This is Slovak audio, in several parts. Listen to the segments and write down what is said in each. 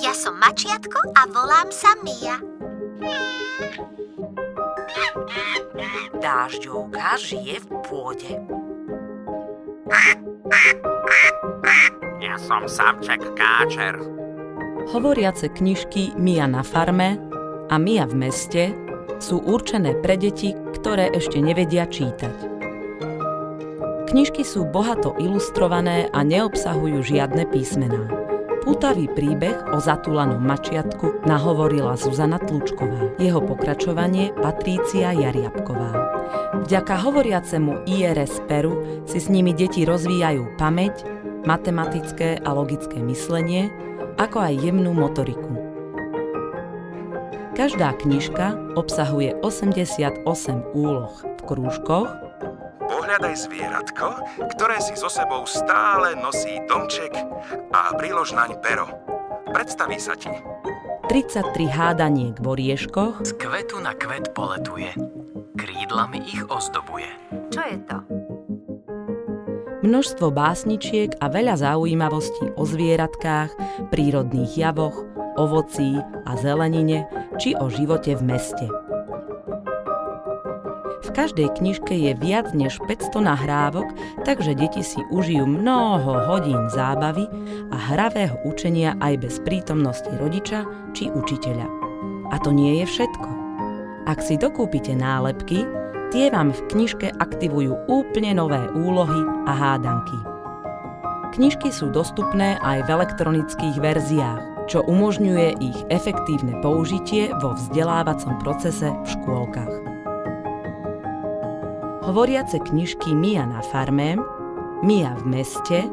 Ja som mačiatko a volám sa Mia. Dážďovka žije v pôde. Ja som samček káčer. Hovoriace knižky Mia na farme a Mia v meste sú určené pre deti, ktoré ešte nevedia čítať. Knižky sú bohato ilustrované a neobsahujú žiadne písmená. Pútavý príbeh o zatúlanom mačiatku nahovorila Zuzana Tlučková. Jeho pokračovanie Patrícia Jariabková. Vďaka hovoriacemu IRS Peru si s nimi deti rozvíjajú pamäť, matematické a logické myslenie, ako aj jemnú motoriku. Každá knižka obsahuje 88 úloh v krúžkoch. Pohľadaj zvieratko, ktoré si so sebou stále nosí domček a prilož naň pero. Predstaví sa ti. 33 hádaniek v orieškoch. Z kvetu na kvet poletuje, krídlami ich ozdobuje. Čo je to? Množstvo básničiek a veľa zaujímavostí o zvieratkách, prírodných javoch, ovocí a zelenine či o živote v meste. V každej knižke je viac než 500 nahrávok, takže deti si užijú mnoho hodín zábavy a hravého učenia aj bez prítomnosti rodiča či učiteľa. A to nie je všetko. Ak si dokúpite nálepky, tie vám v knižke aktivujú úplne nové úlohy a hádanky. Knižky sú dostupné aj v elektronických verziách, čo umožňuje ich efektívne použitie vo vzdelávacom procese v škôlkach. Hovoriace knižky Mia na farme, Mia v meste,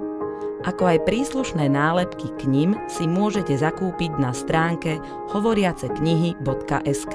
ako aj príslušné nálepky k nim si môžete zakúpiť na stránke hovoriaceknihy.sk.